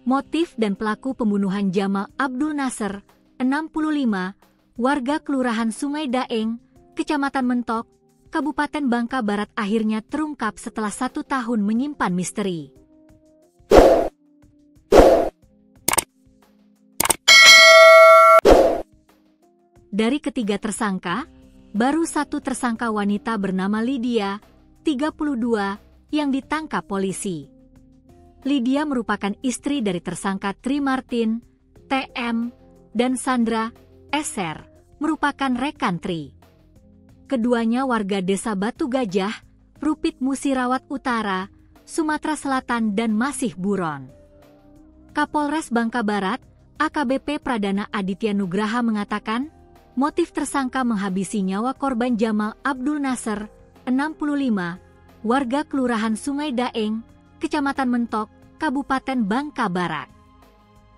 Motif dan pelaku pembunuhan Jamal Abdul Nasser, 65, warga Kelurahan Sungai Daeng, Kecamatan Mentok, Kabupaten Bangka Barat akhirnya terungkap setelah 1 tahun menyimpan misteri. Dari ketiga tersangka, baru 1 tersangka wanita bernama Lydia, 32, yang ditangkap polisi. Lydia merupakan istri dari tersangka Tri Martin, TM, dan Sandra, SR, merupakan rekan Tri. Keduanya warga desa Batu Gajah, Rupit Musirawat Utara, Sumatera Selatan dan masih buron. Kapolres Bangka Barat, AKBP Pradana Aditya Nugraha mengatakan, motif tersangka menghabisi nyawa korban Jamal Abdul Nasser, 65, warga Kelurahan Sungai Daeng, Kecamatan Mentok, Kabupaten Bangka Barat.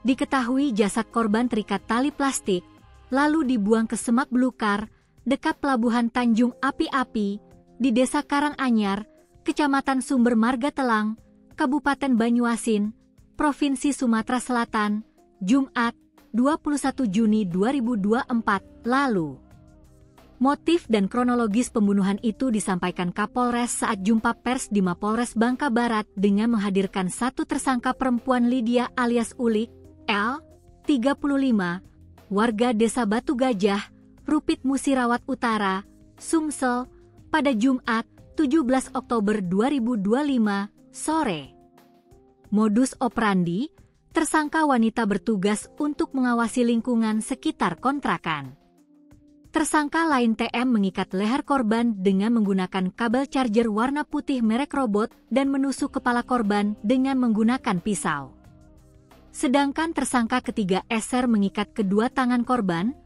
Diketahui jasad korban terikat tali plastik, lalu dibuang ke semak belukar, dekat pelabuhan Tanjung Api-Api, di Desa Karanganyar, Kecamatan Sumber Marga Telang, Kabupaten Banyuasin, Provinsi Sumatera Selatan, Jumat, 21 Juni 2024 lalu. Motif dan kronologis pembunuhan itu disampaikan Kapolres saat jumpa pers di Mapolres Bangka Barat dengan menghadirkan 1 tersangka perempuan Lydia alias Ulik, L, 35, warga desa Batu Gajah, Rupit Musirawat Utara, Sumsel, pada Jumat, 17 Oktober 2025, sore. Modus operandi, tersangka wanita bertugas untuk mengawasi lingkungan sekitar kontrakan. Tersangka lain TM mengikat leher korban dengan menggunakan kabel charger warna putih merek robot dan menusuk kepala korban dengan menggunakan pisau. Sedangkan tersangka ketiga SR mengikat kedua tangan korban,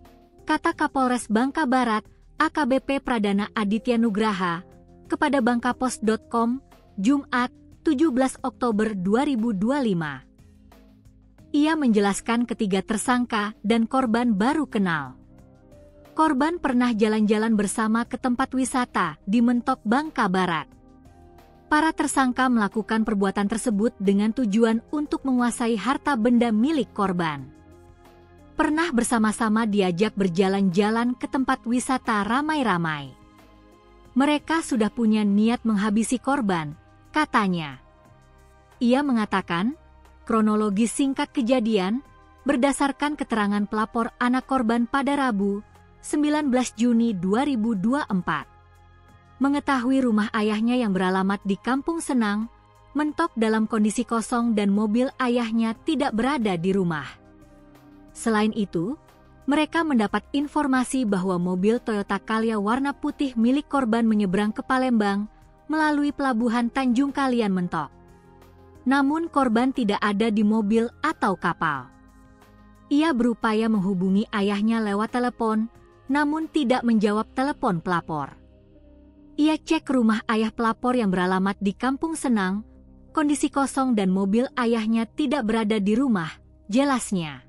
kata Kapolres Bangka Barat, AKBP Pradana Aditya Nugraha, kepada bangkapos.com, Jumat, 17 Oktober 2025. Ia menjelaskan ketiga tersangka dan korban baru kenal. Korban pernah jalan-jalan bersama ke tempat wisata di Mentok, Bangka Barat. Para tersangka melakukan perbuatan tersebut dengan tujuan untuk menguasai harta benda milik korban. Pernah bersama-sama diajak berjalan-jalan ke tempat wisata ramai-ramai. Mereka sudah punya niat menghabisi korban, katanya. Ia mengatakan, kronologi singkat kejadian, berdasarkan keterangan pelapor anak korban pada Rabu, 19 Juni 2024. Mengetahui rumah ayahnya yang beralamat di Kampung Senang, Mentok dalam kondisi kosong dan mobil ayahnya tidak berada di rumah. Selain itu, mereka mendapat informasi bahwa mobil Toyota Calya warna putih milik korban menyeberang ke Palembang melalui pelabuhan Tanjung Kalian Mentok. Namun korban tidak ada di mobil atau kapal. Ia berupaya menghubungi ayahnya lewat telepon, namun tidak menjawab telepon pelapor. Ia cek rumah ayah pelapor yang beralamat di Kampung Senang, kondisi kosong dan mobil ayahnya tidak berada di rumah, jelasnya.